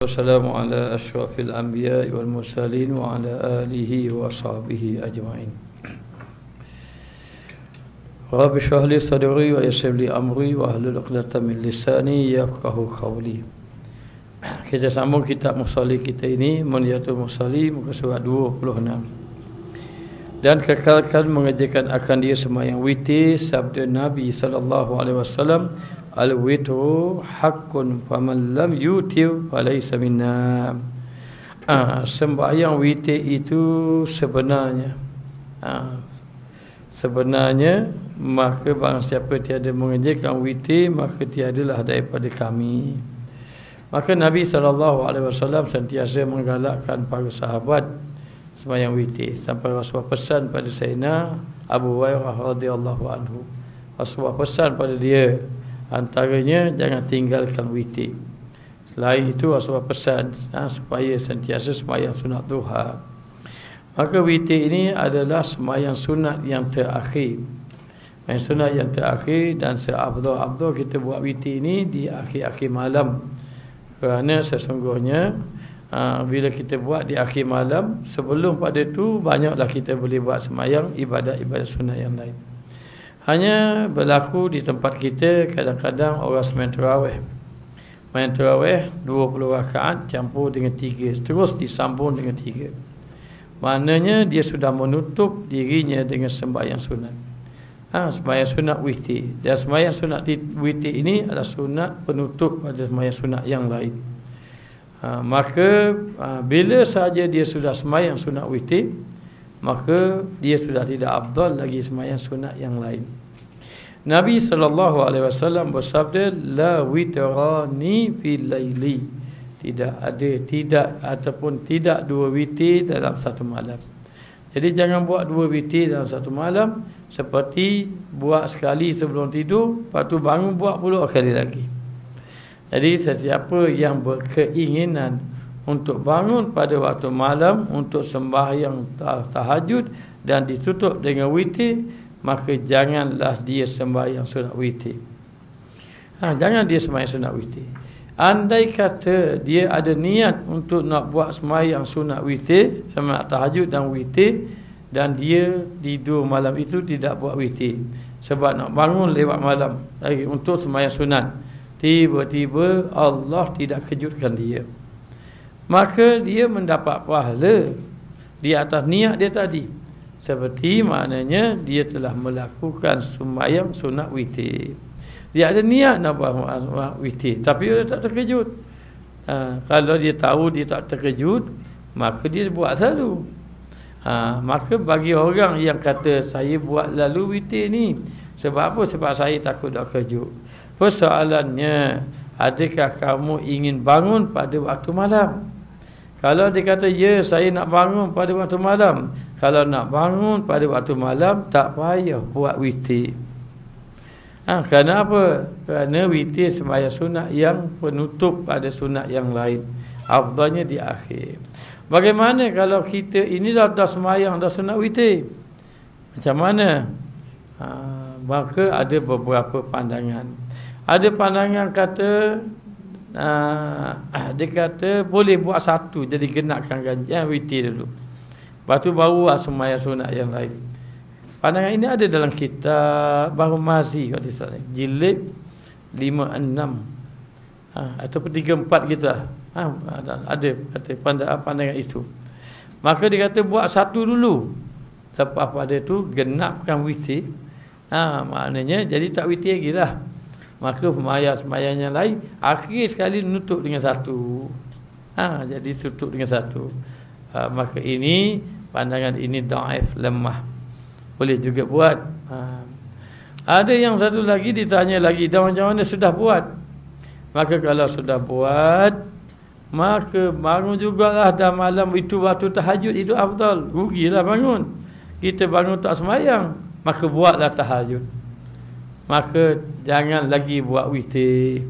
Wassalamu ala ashrafil anbiya wal mursalin wa ala alihi wa sahbihi ajma'in. Rabbi shrah li sadri wa yassir li amri wa hlul 'uqdatam min lisani yafqahu qawli. Kita sambung kitab Musalli kita ini, Munyatul Musalli, muka surat 26. Dan kekalkan mengajarkan akan dia sembahyang witir, sabda Nabi sallallahu alaihi wasallam, al-witru haqqun faman lam yutir falaysa minna. Sembahyang witir itu sebenarnya maka barang siapa tiada mengerjakan witir, maka tiadalah daripada kami. Maka Nabi SAW sentiasa menggalakkan para sahabat sembahyang witir, sampai Rasulullah pesan pada Sayyidina Abu Hurairah radhiyallahu anhu. Rasulullah pesan pada dia, antaranya jangan tinggalkan witir. Selain itu Rasulullah pesan supaya sentiasa sembahyang sunat duha. Maka witir ini adalah sembahyang sunat yang terakhir. Sembahyang sunat yang terakhir, dan seafdal-afdal kita buat witir ini di akhir-akhir malam. Kerana sesungguhnya bila kita buat di akhir malam, sebelum pada itu banyaklah kita boleh buat sembahyang ibadat-ibadat sunat yang lain. Hanya berlaku di tempat kita kadang-kadang orang sembang tarawih. Main tarawih 20 rakaat campur dengan 3, terus disambung dengan 3. Maknanya dia sudah menutup dirinya dengan sembahyang sunat. Sembahyang sunat witir. Dan sembahyang sunat witir ini adalah sunat penutup pada sembahyang sunat yang lain. Maka bila saja dia sudah sembahyang sunat witir, maka dia sudah tidak afdal lagi sembahyang sunat yang lain. Nabi SAW bersabda, la witrani fil laili. Tidak dua witir dalam satu malam. Jadi jangan buat dua witir dalam satu malam, seperti buat sekali sebelum tidur, lepas tu bangun buat pula sekali lagi. Jadi sesiapa yang berkeinginan untuk bangun pada waktu malam untuk sembahyang tahajud dan ditutup dengan witir, maka janganlah dia sembahyang sunat witir. Jangan dia sembahyang sunat witir. Andai kata dia ada niat untuk nak buat sembahyang sunat witir, sembahyang tahajud dan witir, dan dia tidur malam itu tidak buat witir sebab nak bangun lewat malam lagi untuk sembahyang sunat, tiba-tiba Allah tidak kejutkan dia, maka dia mendapat pahala di atas niat dia tadi. Seperti maknanya dia telah melakukan sembahyang sunat witir. Dia ada niat nak buat witir, tapi dia tak terkejut. Kalau dia tahu dia tak terkejut, maka dia buat selalu. Maka bagi orang yang kata saya buat lalu witir ni, sebab apa? Sebab saya takut tak kejut. Persoalannya, adakah kamu ingin bangun pada waktu malam? Kalau dia kata, ya saya nak bangun pada waktu malam. Kalau nak bangun pada waktu malam, tak payah buat witir. Kerana apa? Kerana witir sembahyang sunat yang penutup pada sunat yang lain. Afdalnya di akhir. Bagaimana kalau kita ini dah sembahyang, dah sunat witir? Macam mana? Maka ada beberapa pandangan. Ada pandangan kata, dia kata boleh buat satu, jadi genapkan ganjil witir dulu. Lepas tu baru sembahyang sunat yang lain. Pandangan ini ada dalam kitab Bahrul Mazi, jilid 56 ataupun 34 gitu lah. Ada kata pandangan itu. Maka dia kata buat satu dulu, lepas pada itu genapkan witir. Maknanya jadi tak witir lagi lah. Maka sembahyang yang lain akhir sekali nutup dengan satu. Jadi tutup dengan satu. Maka ini pandangan ini dhaif, lemah. Boleh juga buat. Ada yang satu lagi ditanya lagi, dah macam mana sudah buat? Maka kalau sudah buat, maka bangun jugalah dah malam itu waktu tahajud itu afdal. Rugilah bangun. Kita bangun tak sembahyang, maka buatlah tahajud. Maka jangan lagi buat witir.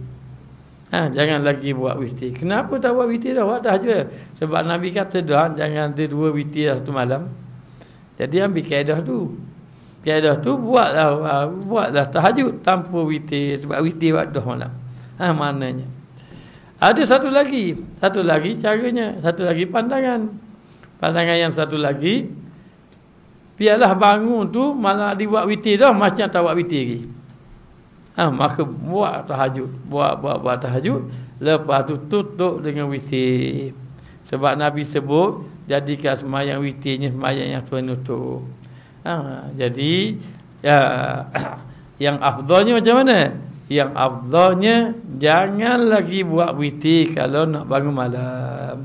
Jangan lagi buat witir. Kenapa tak buat witir dah? Buat tahajud. Sebab Nabi kata dah, jangan ada dua witir satu malam. Jadi ambil kaedah tu. Kaedah tu buatlah tahajud tanpa witir, sebab witir waktu malam. Maknanya. Ada satu lagi caranya, satu lagi pandangan. Pandangan yang satu lagi, biarlah bangun tu malah dibuat witir dah, macam tak buat witir lagi. Maka buat tahajud, buat tahajud, lepas tu tutup dengan witir. Sebab Nabi sebut, jadikan sembahyang witirnya sembahyang yang penutup. Jadi yang afdalnya macam mana? Yang afdalnya jangan lagi buat witir kalau nak bangun malam.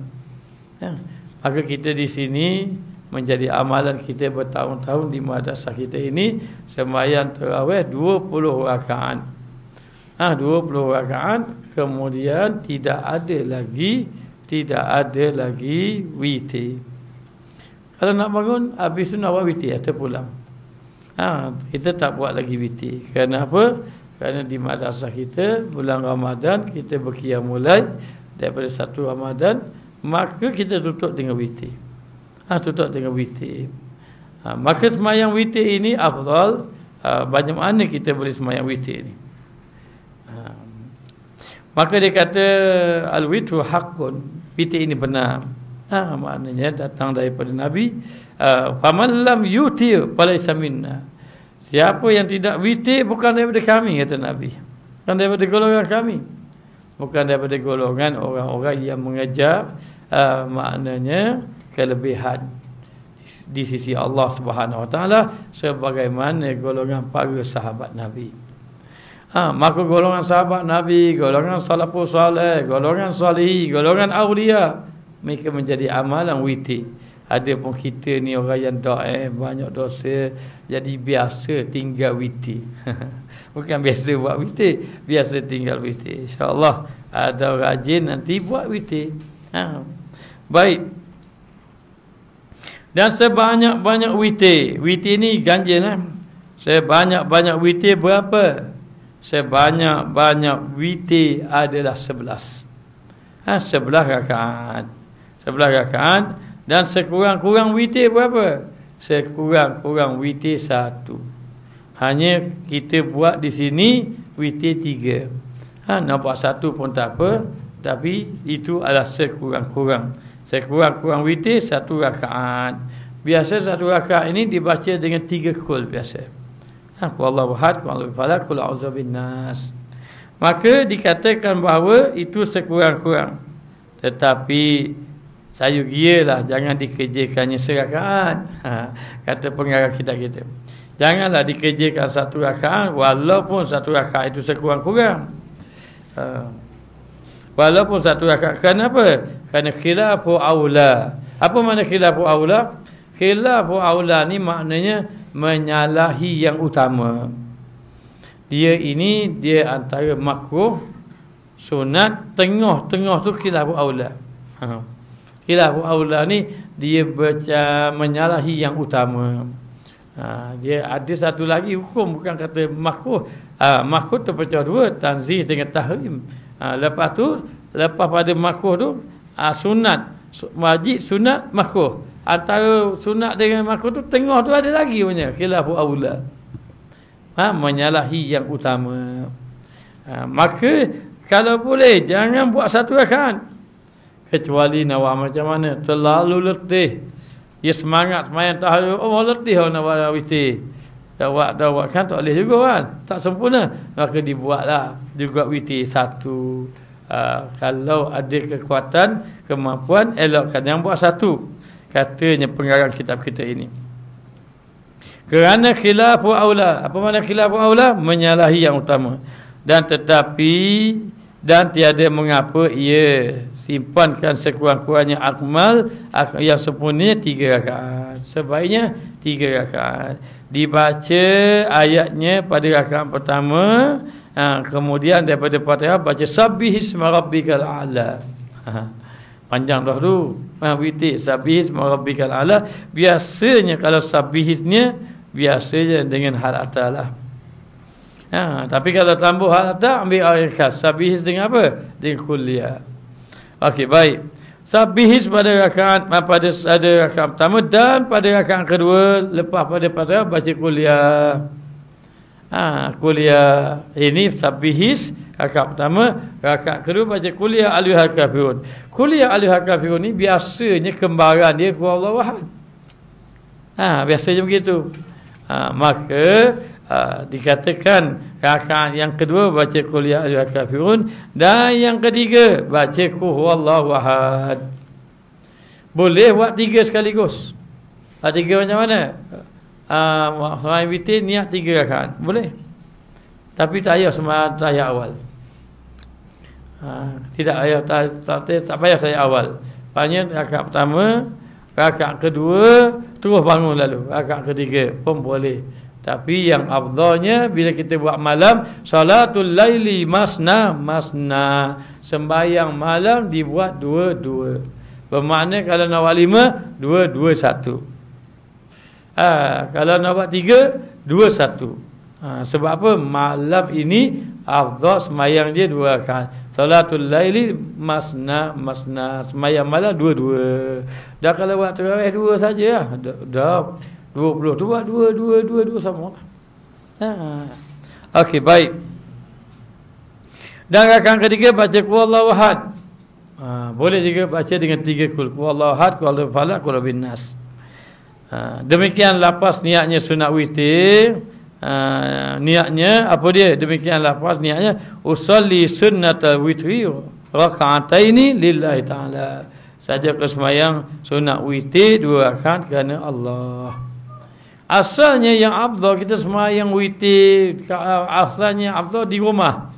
Maka kita di sini menjadi amalan kita bertahun-tahun di madrasah kita ini, sembahyang tarawih 20 rakaat. 20 rakaat, kemudian tidak ada lagi witir. Kalau nak bangun habis tu nak buat witir atau pulang. Kita tak buat lagi witir. Kenapa? Kerana di madrasah kita bulan Ramadan kita berqiyamul lail daripada 1 Ramadan, maka kita tutup dengan witir. Tutup dengan witir. Maka sembahyang witir ini afdal. Banyak mana kita boleh sembahyang witir ni. Maka dia kata al-witru haqqun, witir ini benar. Maknanya datang daripada Nabi. Faman lam yutir falaysa minna. Siapa yang tidak witir bukan daripada kami, kata Nabi. Bukan daripada golongan kami. Bukan daripada golongan orang-orang yang mengejar maknanya kelebihan di sisi Allah Subhanahu Wa Taala sebagaimana golongan para sahabat Nabi. Maka golongan sahabat Nabi, golongan salafus saleh, golongan salih, golongan aulia, mereka menjadi amalan witir. Ada pun kita ni orang yang banyak dosa, jadi biasa tinggal witir. Bukan biasa buat witir, biasa tinggal witir. InsyaAllah ada rajin nanti buat witir. Baik. Dan sebanyak-banyak witir. Witir ni ganjil sebanyak-banyak witir berapa? Sebanyak-banyak witir adalah 11. 11 rakaat. 11 rakaat. Dan sekurang-kurang witir berapa? Sekurang-kurang witir 1. Hanya kita buat di sini witir 3. Nampak 1 pun tak apa, tapi itu adalah sekurang-kurang. Sekurang-kurang witir 1 rakaat. Biasa 1 rakaat ini dibaca dengan 3 kul biasa. Qul Allahu ahad, qul Allahu falaq, qul a'udzu binnas. Maka dikatakan bahawa itu sekurang-kurang. Tetapi saya gialah jangan dikerjakannya serakaat. Kata pengarang kitab kita. Janganlah dikerjakan 1 rakaat walaupun 1 rakaat itu sekurang-kurang. Walaupun 1 rakaat. Kenapa? Kerana khilafu aula. Apa makna khilafu aula? Khilafu aula ni maknanya menyalahi yang utama. Dia antara makruh, sunat, tengah-tengah tu khilafu aula. Khilafu aula ni dia menyalahi yang utama. Dia ada satu lagi hukum, bukan kata makruh. Makruh terpecah 2, tanzih dengan tahrim. Lepas pada makruh tu sunat, wajib, sunat, makruh. Antara sunat dengan makruh tu tengah tu ada lagi punya khilafu aula. Menyalahi yang utama. Maka kalau boleh jangan buat 1 rakaat. Kecuali nak buat macam mana, terlalu letih. Dia semangat semayang tahajud, letih nak buat witir. Dah buat kan tak boleh juga kan, tak sempurna. Maka dibuatlah juga witir 1. Kalau ada kekuatan, kemampuan, elokkan yang buat 1. Katanya pengarang kitab kita ini. Kerana khilafu aula. Apa makna khilafu aula? Menyalahi yang utama. Dan tiada mengapa ia simpankan sekurang-kurangnya akmal yang sempurna 3 rakaat. Sebaiknya 3 rakaat. Dibaca ayatnya pada rakaat pertama, kemudian daripada Fatihah baca sabbihisma rabbikal a'la. Panjang dah tu. Witir sabbihisma rabbikal a'la. Biasanya kalau sabbihisnya biasanya dengan hal atas lah. Tapi kalau tambah hal atas ambil ayat khas. Sabbihis dengan apa? Dengan kuliah. Okey, baik. Sabbihis pada rakaat pertama dan pada rakaat kedua lepas pada Fatihah baca kuliah. Kuliah ini sabbihis rakaat pertama, rakaat kedua baca qul ya ayyuhal kafirun. Qul ya ayyuhal kafirun ni biasanya kembaran dia qul huwallahu ahad. Biasanya begitu. Maka dikatakan rakaat yang kedua baca qul ya ayyuhal kafirun dan yang ketiga baca qul huwallahu ahad. Boleh buat 3 sekaligus. 3 macam mana? Sembahyang witir niat 3 rakaat. Boleh. Tapi tak payah sembahyang tahiyat awal. Tidak payah tak payah tahiyat awal. Hanya rakaat pertama, rakaat kedua terus bangun lalu. Rakaat ketiga pun boleh. Tapi yang afdalnya bila kita buat malam, salatul laili masna masna. Sembahyang malam dibuat 2-2. Bermakna kalau nak buat 5, 2-2-1. Kalau nak buat 3, 2-1. Sebab apa? Malam ini afdal sembahyang dia 2 rakaat. Salatul laili masna masna. Sembahyang malam 2-2. Dah kalau buat tarawih 2 saja dah 20 tu buat 2 sama. Okey, baik. Dan rakaat ketiga baca qul huwallahu ahad. Boleh juga baca dengan 3 qul huwallahu ahad, qul huwallahu falaq, qul bin nas. Demikian lapas niatnya sunat witir. Niatnya apa dia? Demikian lapas niatnya usolli sunnatal witri raka'ataini lillahi ta'ala. Saja kesembahyang sunat witir 2 rakaat kerana Allah. Asalnya yang afdal kita sembahyang witir, asalnya afdal di rumah.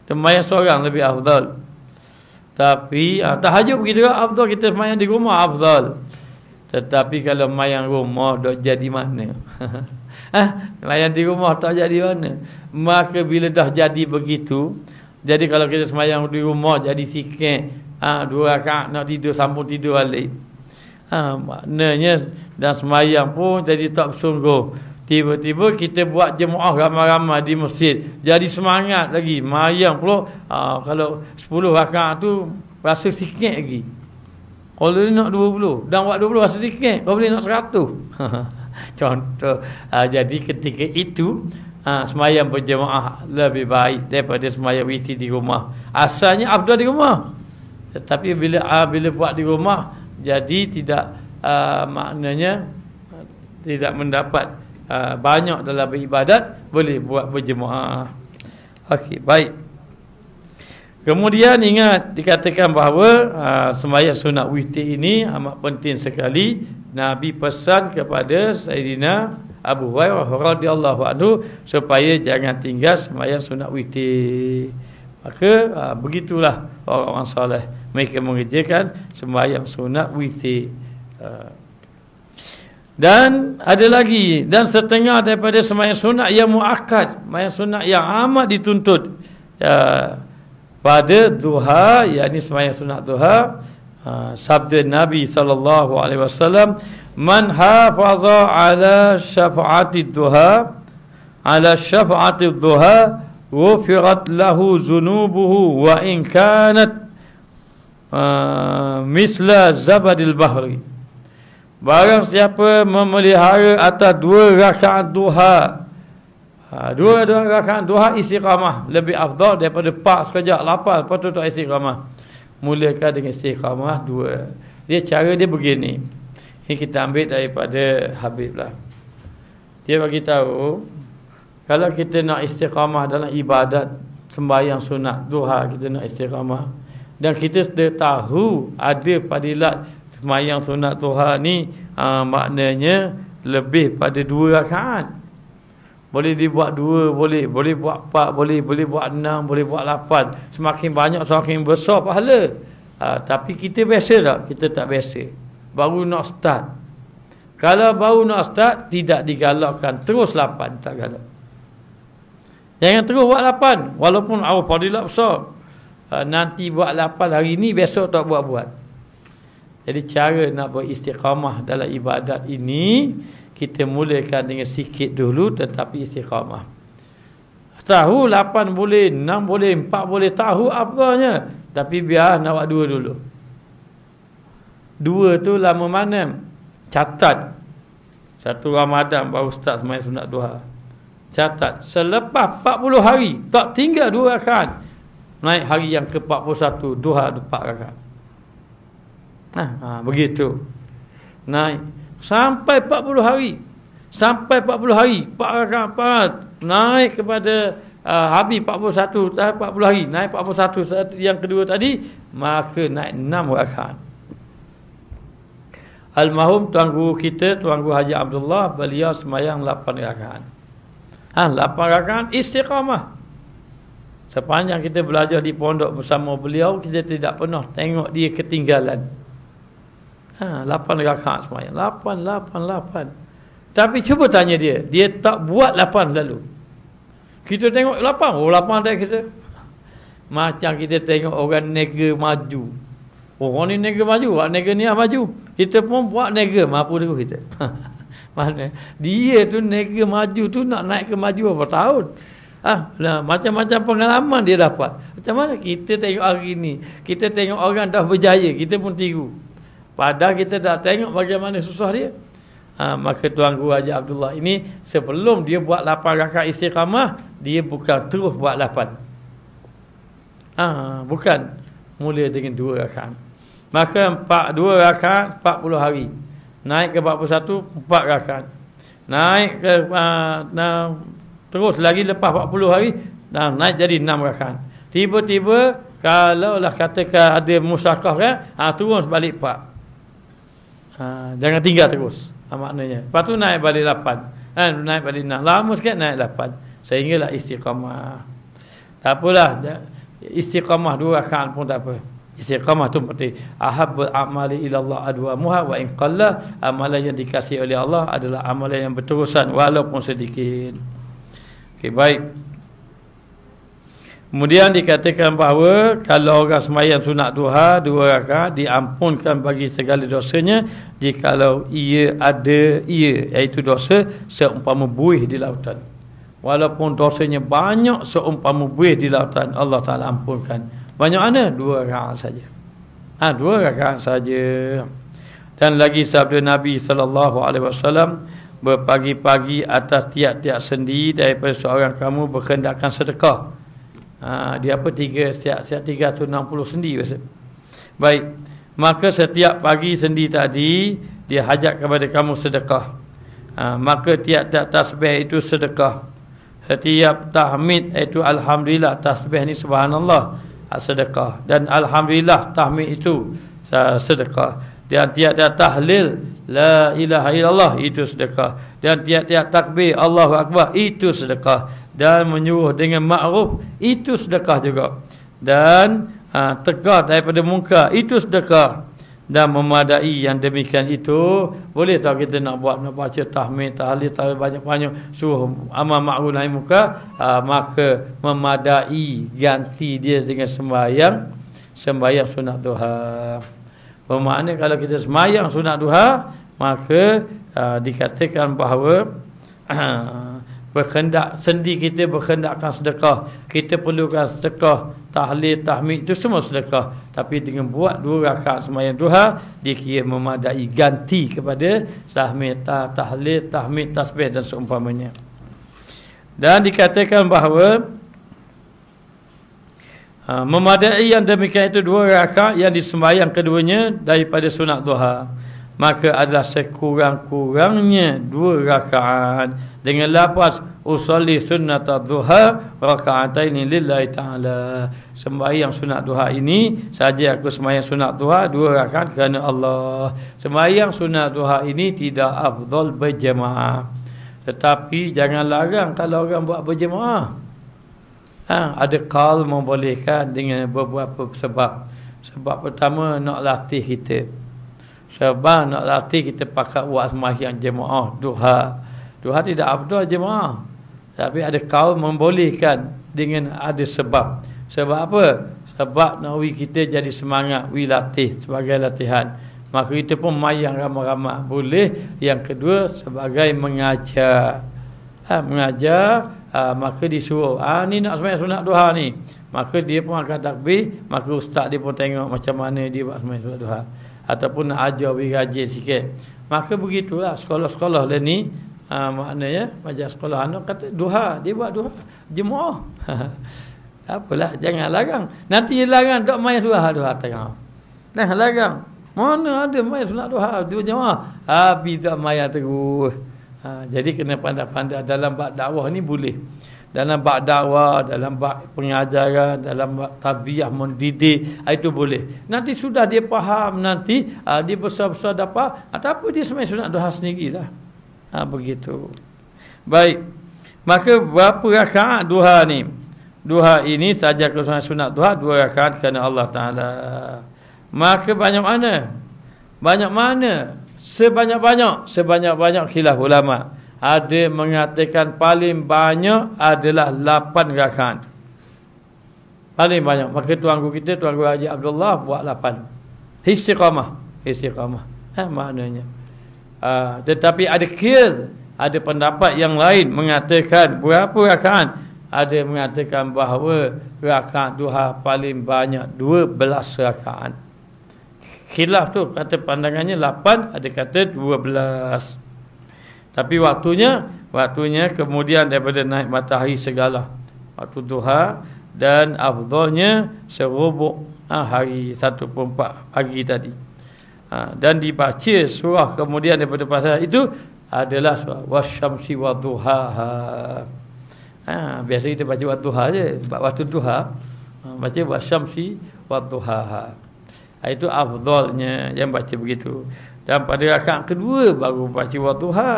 Sembahyang seorang lebih afdal. Tapi tahajud begitu juga afdal, kita sembahyang di rumah afdal. Tetapi kalau sembahyang rumah dak jadi mana? Sembahyang di rumah tak jadi mana? Maka bila dah jadi begitu, jadi kalau kita sembahyang di rumah jadi sikit, 2 rakaat nak tidur sambung tidur balik. Maknanya dan sembahyang pun jadi tak bersungguh. Tiba-tiba kita buat jemaah ramai-ramai di masjid, jadi semangat lagi. Sembahyang pula kalau 10 rakaat tu rasa sikit lagi. Kalau dia nak 20 dan buat 20 rasa sikit, kau boleh nak 100. Contoh. Jadi ketika itu sembahyang berjemaah lebih baik daripada sembahyang witir di rumah. Asalnya afdal di rumah. Tetapi bila buat di rumah, jadi tidak maknanya tidak mendapat banyak dalam beribadat, boleh buat berjemaah. Okey, baik. Kemudian ingat dikatakan bahawa sembahyang sunat witir ini amat penting sekali. Nabi pesan kepada Sayyidina Abu Hurairah radhiyallahu anhu supaya jangan tinggal sembahyang sunat witir. Maka begitulah orang-orang soleh, mereka mengerjakan sembahyang sunat witir. Dan ada lagi, dan setengah daripada sembahyang sunat yang muakkad, sembahyang sunat yang amat dituntut pada duha, yakni sembahyang sunat duha. Sabda Nabi sallallahu alaihi wasallam, man hafaza ala syafa'ati duha, ala syafa'ati duha ghufirat lahu zunubuhu wa in kanat misla zabadil bahri. Barang siapa memelihara atas 2 rakaat duha, 2 rakaat duha istiqamah, lebih afdal daripada 4 sekejap 8 lepas tu tak istiqamah. Mulakan dengan istiqamah 2. Dia cara dia begini. Ini kita ambil daripada Habib lah. Dia bagi tahu, kalau kita nak istiqamah dalam ibadat sembahyang sunat duha, kita nak istiqamah, dan kita sudah tahu ada fadilat sembahyang sunat duha ni, maknanya lebih pada 2 rakaat. Boleh dibuat 2, boleh buat 4, boleh buat 6, boleh buat 8. Semakin banyak semakin besar pahala. Tapi kita biasa tak? Kita tak biasa. Baru nak start. Kalau baru nak start, tidak digalakkan terus 8, tak galak. Jangan terus buat 8 walaupun fadilat besar. Nanti buat 8 hari ni, besok tak buat-buat. Jadi cara nak beristiqamah dalam ibadat ini, kita mulakan dengan sikit dulu tetapi istiqamah. Tahu 8 boleh, 6 boleh, 4 boleh, tahu apanya. Tapi biar nak buat 2 dulu. 2 tu lama mana? Catat. 1 Ramadan baru start sembahyang sunat duha. Catat. Selepas 40 hari, tak tinggal 2 rakaat. Naik hari yang ke-41 duha 4 rakaat. Begitu. Naik sampai 40 hari. Sampai 40 hari 4 rakaat. Naik kepada habis 41 40 hari, naik 41 yang kedua tadi, maka naik 6 rakaat. Almarhum Tuan Guru kita, Tuan Guru Haji Abdullah, beliau sembahyang 8 rakaat. 8 rakaat istiqamah. Sepanjang kita belajar di pondok bersama beliau, kita tidak pernah tengok dia ketinggalan. 8 rakaat sembahyang. 8. Tapi cuba tanya dia tak buat 8 lalu. Kita tengok 8, 8 dah kita. Macam kita tengok orang nega maju. Orang ni nega maju, orang nega ni maju. Kita pun buat nega, mampu dulu kita. Mana dia tu nega maju tu nak naik ke maju berapa tahun? Macam-macam pengalaman dia dapat. Macam mana kita tengok hari ni, kita tengok orang dah berjaya, kita pun tiru. Padahal kita dah tengok bagaimana susah dia. Maka Tuan Guru Haji Abdullah ini sebelum dia buat 8 rakaat istiqamah, dia bukan terus buat 8. Bukan mula dengan 2 rakaat. Maka 2 rakaat 40 hari. Naik ke 41 4 rakaat. Naik ke terus lagi lepas 40 hari naik jadi 6 rakaat. Tiba-tiba kalaulah katakan ada musyakah kan, turun balik 4. Jangan tinggal terus. Maknanya. Lepas tu naik balik 8. Naik balik 6. Lama sikit naik 8. Sehinggalah istiqamah. Tak apalah. Istiqamah 2 rakaat pun tak apa. Istiqamah tu penting. Ahabbul a'mali ila Allah adwamuha wa in qalla. Amalan yang dikasihi oleh Allah adalah amalan yang berterusan walaupun sedikit. Okey, baik. Kemudian dikatakan bahawa kalau orang sembahyang sunat duha 2 rakaat diampunkan bagi segala dosanya jikalau ia iaitu dosa seumpama buih di lautan. Walaupun dosanya banyak seumpama buih di lautan, Allah Taala ampunkan. Banyak mana? 2 rakaat saja. 2 rakaat saja. Dan lagi sabda Nabi sallallahu alaihi wasallam, berpagi-pagi atas tiap-tiap sendi daripada seorang kamu berhendakkan sedekah. Dia apa 360 sendi biasa. Baik. Maka setiap pagi sendi tadi dia hajat kepada kamu sedekah. Maka tiap-tiap tasbih itu sedekah. Setiap tahmid itu alhamdulillah, tasbih ni subhanallah sedekah, dan alhamdulillah tahmid itu sedekah. Dan tiap-tiap tahlil la ilaha illallah itu sedekah, dan tiap-tiap takbir Allahu akbar itu sedekah, dan menyuruh dengan ma'ruf itu sedekah juga, dan tegah daripada munkar itu sedekah, dan memadai yang demikian itu. Boleh tak kita nak baca tahmid, tahlil banyak-banyak, suruh amal ma'ruf nahi munkar, maka memadai, ganti dia dengan sembahyang sunat duha. Bermakna kalau kita sembahyang sunat duha, maka dikatakan bahawa berkendak sendi kita berhendakkan sedekah, kita perlukan sedekah, tahlil, tahmid itu semua sedekah. Tapi dengan buat 2 rakaat sembahyang duha, dikira memadai, ganti kepada tahmid, tahlil, tahmid, tasbih dan seumpamanya. Dan dikatakan bahawa memadai yang demikian itu 2 rakaat yang disembahyang keduanya daripada sunat duha, maka adalah sekurang-kurangnya 2 rakaat dengan lafaz usolli sunnat duha raka'ataini lillahi ta'ala. Sembahyang sunat duha ini saja aku sembahyang sunat duha 2 rakaat kerana Allah. Sembahyang sunat duha ini tidak afdal berjemaah, tetapi jangan larang kalau orang buat berjemaah. Ada qaul membolehkan dengan beberapa sebab. Sebab pertama, nak latih kita. Sebab nak latih kita pakai buat sembahyang jemaah duha. Duha tidak afdal jemaah, tapi ada qaul membolehkan dengan ada sebab. Sebab apa? Sebab nak kita jadi semangat, latih sebagai latihan. Maka kita pun mayang ramai-ramai boleh. Yang kedua, sebagai mengajar. Mengajar, maka disuruh, ni nak sembahyang sunat duha ni, maka dia pun akan takbir, maka ustaz dia pun tengok macam mana dia buat sembahyang sunat duha, ataupun nak ajar beri rajin sikit. Maka begitulah sekolah-sekolah lah ni, maknanya majlis sekolah anak kata duha, dia buat duha jemaah. Apalah, jangan larang. Nanti larang tak main duha tengah. Nah, larang. Mana ada main sunat duha dua jemaah. Habis tak main terus. Jadi kena pandai-pandai dalam bab dakwah ni boleh. Dalam bab dakwah, dalam bab pengajaran, dalam bab tarbiyah mendidik, itu boleh. Nanti sudah dia faham, nanti dia besar-besar dapat, apa dia semai sunat duha sendirilah. Begitu. Baik. Maka berapa rakaat duha ni? Duha ini saja sunat duha 2 rakaat kerana Allah Taala. Maka banyak mana? Banyak mana? Sebanyak-banyak khilaf ulama. Ada mengatakan paling banyak adalah 8 rakaat. Paling banyak. Maka tuan guru kita, Tuan Guru Haji Abdullah buat 8. Istiqamah. Maknanya. Tetapi ada pendapat yang lain mengatakan berapa rakaat? Ada mengatakan bahawa rakaat duha paling banyak 12 rakaat. Khilaf tu, kata pandangannya 8, ada kata 12. Tapi waktunya kemudian daripada naik matahari segala. Waktu duha dan afdalnya serubuk hari 1/4 pagi tadi. Dan dibaca surah kemudian daripada pasal itu adalah surah wasyamsi wadduhaha. Biasa kita baca wadduha je, waktu duha baca wasyamsi wadduhaha. Itu afdalnya yang baca begitu. Dan pada rakaat kedua baru baca wadduha.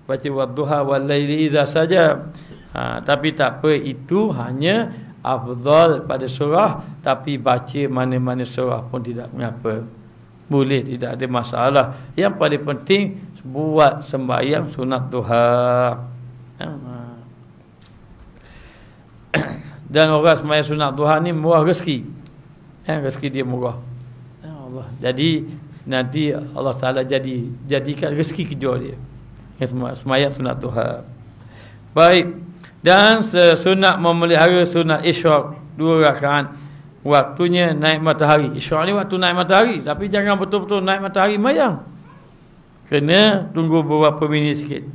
Baca wadduha wal laili idza saja. Tapi tak apa, itu hanya afdal pada surah, tapi baca mana-mana surah pun tidak mengapa. Boleh, tidak ada masalah. Yang paling penting buat sembahyang sunat duha. Dan orang sembahyang sunat duha ni murah rezeki. Rezeki dia murah. Allah. Jadi nanti Allah Taala jadikan rezeki kerja dia. Sembahyang sunat duha. Baik. Dan sunat memelihara sunat isyraq 2 rakaat. Waktunya naik matahari. Isyraq ni waktu naik matahari, tapi jangan betul-betul naik matahari mayang. Kena tunggu beberapa minit sikit.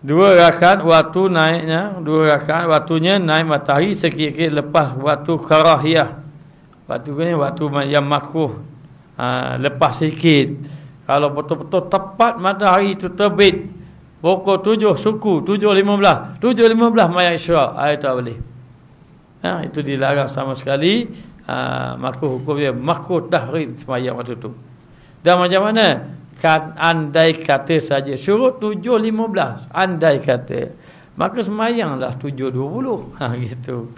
2 rakaat waktu naiknya, 2 rakaat waktunya naik matahari sikit-sikit lepas waktu karahiyah. Waktu yang makruh. Lepas sikit. Kalau betul-betul tepat matahari itu terbit, pukul 7 suku, 7.15 mayat isyraq, itu tak boleh. Itu dilarang sama sekali. Makruh, hukum dia makruh tahrim sembahyang waktu tu. Dan macam mana? Andai kata saja syurut 7.15, andai kata, maka sembahyanglah 7.20. Gitu.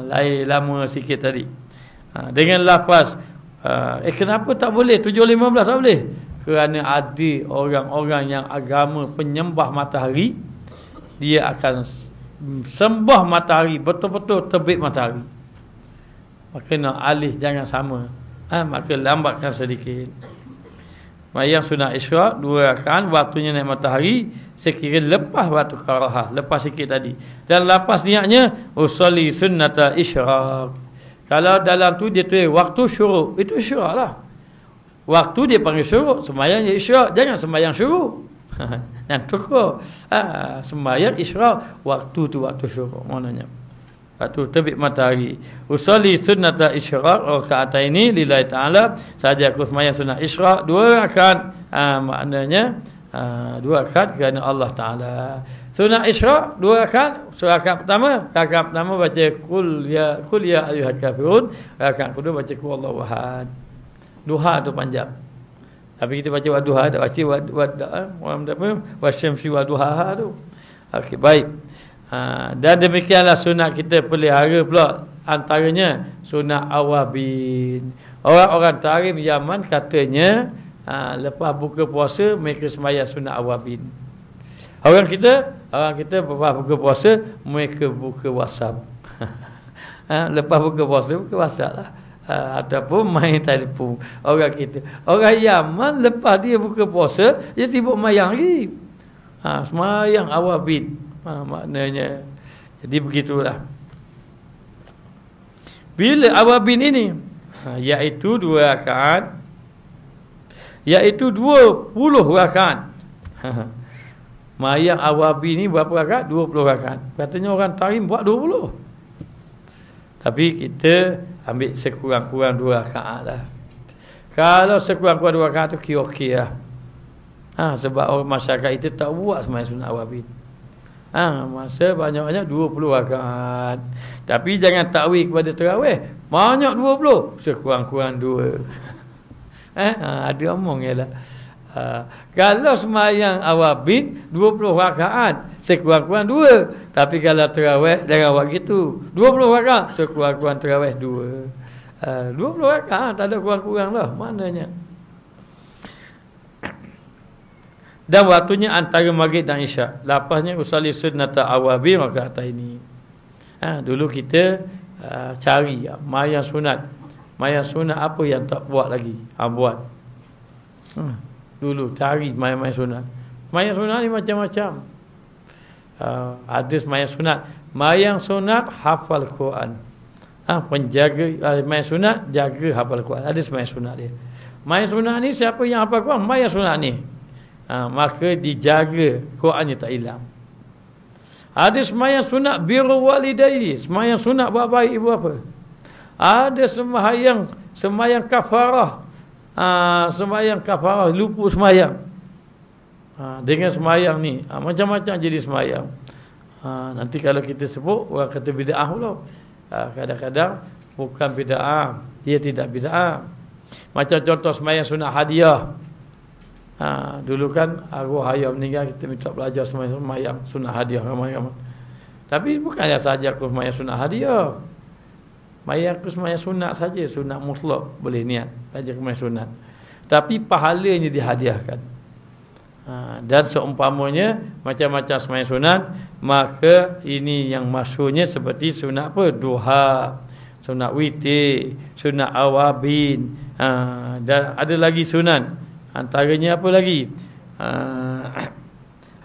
Lain lama sikit tadi. Dengan lafaz kenapa tak boleh 7.15 tak boleh? Kerana ada orang-orang yang agama penyembah matahari, dia akan sembah matahari, betul-betul terbit matahari. Maka nak alih jangan sama. Maka lambatkan sedikit. Mayang sunat isyraq 2 rakaat, waktunya naik matahari sekira lepas waktu karahah, lepas sikit tadi. Dan lepas niatnya usolli sunnata isyraq. Kalau dalam tu dia tulis waktu syuruk, itu isyraq lah. Waktu dia panggil syuruk, sembahyang je isyraq, jangan sembahyang syuruk. Yang tukar. Sembahyang isyraq, waktu tu waktu syuruk maknanya. Waktu terbit matahari. Usolli sunnata isyraq raka'ataini lillahi ta'ala. Saja aku sembahyang sunat isyraq 2 rakaat. Maknanya 2 rakaat kerana Allah Ta'ala. Sunat isyraq 2 rakaat. Rakaat pertama baca qul ya ayyuhal kafirun. Rakaat kedua baca qul Allahu ahad. Duha tu panjang. Tapi kita baca wadduha, tak baca wasyamsi wadduha tu. Okey, baik. Dan demikianlah sunat kita pelihara pula, antaranya sunat awabin. Orang-orang Tarim Yaman katanya lepas buka puasa mereka sembahyang sunat awabin. Orang kita lepas buka puasa mereka buka WhatsApp. Lepas buka puasa WhatsApp lah. Ataupun main telefon. Orang kita, orang Yaman lepas dia buka puasa dia sibuk mayang lagi. Sembahyang awabin. Maknanya jadi begitulah. Bila awabin ini iaitu 2 rakaat, iaitu 20 rakaat. Mayang awabi ni berapa rakaat? 20 rakaat. Katanya orang tarim buat 20. Tapi kita ambil sekurang-kurang 2 rakaat lah. Kalau sekurang-kurang 2 rakaat tu okey lah. Sebab orang masyarakat itu tak buat sembahyang sunat awabin. Masa banyak-banyak 20 rakaat. Tapi jangan takwil kepada tarawih. Banyak 20, sekurang-kurang 2. Ada omong ialah. Kalau sembahyang awabin 20 rakaat, sekurang-kurang 2. Tapi kalau tarawih jangan buat gitu. 20 rakaat, sekurang-kurang tarawih 2. 20 rakaat tak ada kurang-kurang lah maknanya. Dan waktunya antara maghrib dan isyak. Lapasnya usalli sunnata awabin rakaat ini. Dulu kita cari mayang sunat. Mayang sunat apa yang tak buat lagi? Buat. Dulu cari mayang sunat. Mayang sunat ni macam-macam. Ada mayang sunat. Mayang sunat hafal Quran. Penjaga mayang sunat jaga hafal Quran. Ada mayang sunat dia. Mayang sunat ni siapa yang hafal Quran? Mayang sunat ni. Maka dijaga Qurannya tak hilang. Ada sembahyang sunat birrul walidaini, sembahyang sunat buat baik ibu bapa. Ada sembahyang kafarah. Sembahyang kafarah lupa sembahyang. Dengan sembahyang ni macam-macam jadi sembahyang. Nanti kalau kita sebut orang kata bid'ah pula. Kadang-kadang bukan bid'ah, dia tidak bid'ah. Macam contoh sembahyang sunat hadiah. Dulu kan arwah ayah meninggal, kita minta belajar sembahyang sunat hadiah ramai-ramai. Tapi bukannya saja aku sembahyang sunat hadiah. Sembahyang aku sembahyang sunat saja, sunat mutlak boleh niat belajar sembahyang sunat. Tapi pahalanya dihadiahkan. Dan seumpamanya macam-macam sembahyang sunat, maka ini yang masyhurnya seperti sunat apa? Duha, sunat witir, sunat awabin. Dan ada lagi sunat. Antaranya apa lagi?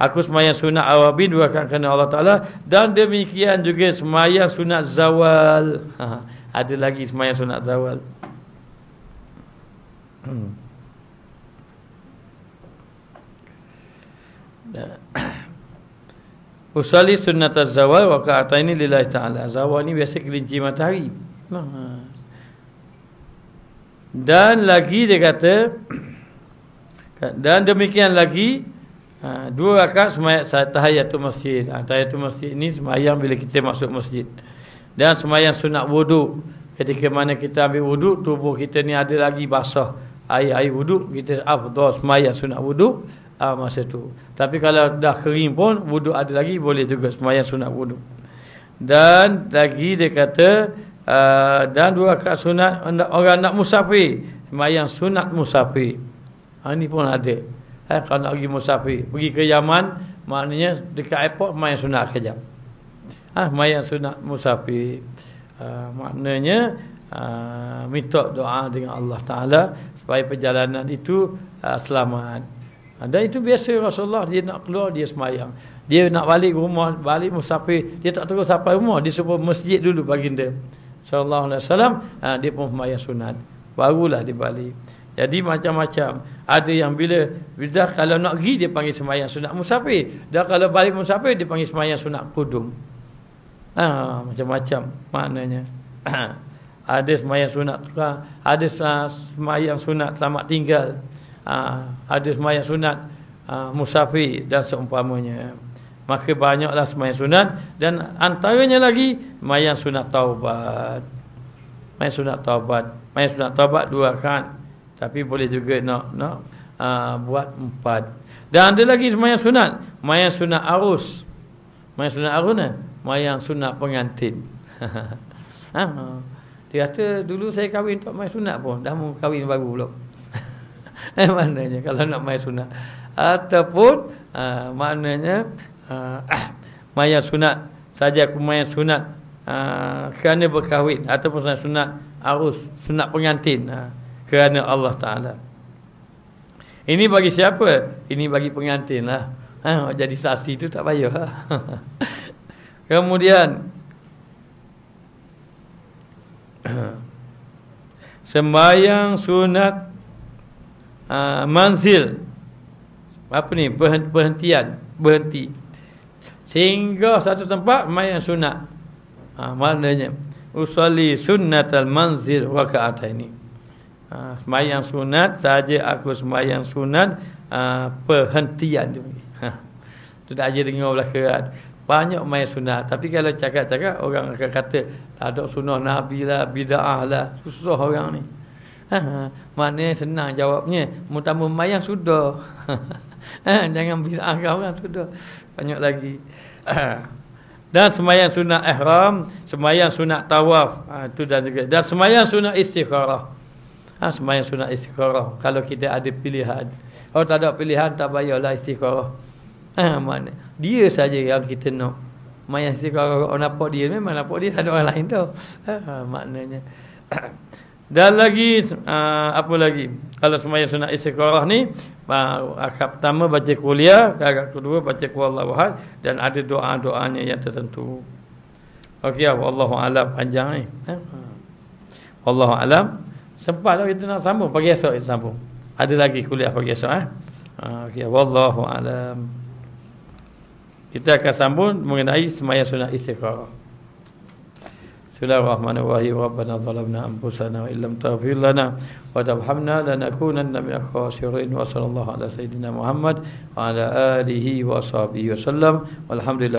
Aku sembahyang sunat awabin 2 rakaat kerana Allah Ta'ala. Dan demikian juga sembahyang sunat zawal. Ada lagi sembahyang sunat zawal. Usalli sunnat az-zawal wa ka'ataini lillahi ta'ala. Zawal ni biasa kelinci matahari. Dan lagi dia kata, dan demikian lagi 2 rakaat sembahyang tahiyatul masjid. Tahiyatul masjid ni sembahyang bila kita masuk masjid. Dan sembahyang sunat wuduk. Ketika mana kita ambil wuduk, tubuh kita ni ada lagi basah air wuduk, kita afdal sembahyang sunat wuduk masa tu. Tapi kalau dah kering pun wuduk ada lagi, boleh juga sembahyang sunat wuduk. Dan lagi dia kata dan 2 rakaat sunat orang nak musafir, sembahyang sunat musafir. Ini pun ada. Kalau nak pergi musafir, pergi ke Yaman, maknanya dekat airport sembahyang sunat kejap. Sembahyang sunat musafir. Maknanya minta doa dengan Allah Ta'ala supaya perjalanan itu selamat. Dan itu biasa Rasulullah, dia nak keluar dia sembahyang. Dia nak balik rumah, balik musafir, dia tak terus sampai rumah, dia suruh masjid dulu baginda sallallahu alaihi wasallam, dia pun sembahyang sunat, barulah dia balik. Jadi macam-macam. Ada yang bila kalau nak pergi dia panggil sembahyang sunat musafir, dan kalau balik musafir dia panggil sembahyang sunat kudum. Macam-macam maknanya. Ada sembahyang sunat tukar, ada sembahyang sunat selamat tinggal, ada sembahyang sunat musafir dan seumpamanya. Maka banyaklah sembahyang sunat, dan antaranya lagi sembahyang sunat taubat. Sembahyang sunat taubat. Sembahyang sunat taubat 2 rakaat. Tapi boleh juga nak buat 4. Dan ada lagi sembahyang sunat, sembahyang sunat arus. Sembahyang sunat arus ni, sembahyang sunat pengantin. Dia kata dulu saya kahwin tak sembahyang sunat pun, dah mau kahwin baru pula. Maknanya kalau nak sembahyang sunat, ataupun maknanya sembahyang sunat saja, aku sembahyang sunat kerana berkahwin, ataupun sunat arus, sunat pengantin kerana Allah Ta'ala. Ini bagi siapa? Ini bagi pengantin lah. Jadi saksi tu tak payah. Kemudian sembahyang sunat manzil. Apa ni? Perhentian. berhenti. Sehingga satu tempat sembahyang sunat. Maknanya usolli sunnatal manzil raka'ataini. Sembahyang sunat saja aku sembahyang sunat perhentian tu. Tu dah aja dengar belah kerat. Banyak main sunat. Tapi kalau cakap-cakap orang akan kata ada sunnah Nabi lah, bid'ah lah. Susah orang ni. Maknanya senang jawabnya. Mutama mayang sudah. Jangan bid'ah kau kan sudah. Banyak lagi. Dan sembahyang sunat ihram, sembahyang sunat tawaf, itu dan juga. Dan sembahyang sunat istikharah. Sembahyang sunat istikharah. Kalau kita ada pilihan. Kalau tak ada pilihan tak payahlah istikharah. Mana dia saja yang kita nak. Mayang istikharah orang nampak dia, memang nampak dia, tak ada orang lain tau. Maknanya. Dan lagi apa lagi? Kalau sembahyang sunat istikharah ni, akad pertama baca kuliah, akad kedua baca Qul ahad, dan ada doa-doanya yang tertentu. Okey, wallahu alam, panjang ni. Wallahu alam. Sempat tak kita nak sambung pagi esok kita sambung. Ada lagi kuliah pagi esok Okey, wallahu alam. Kita akan sambung mengenai sembahyang sunat istikharah. Bismillahirrahmanirrahim. Rabbana zalamna anfusana wa illam taghfir lana wa tarhamna lanakunanna minal khasirin. Wa sallallahu ala sayidina Muhammad wa ala alihi wa sahbihi wasallam. Walhamdulillah.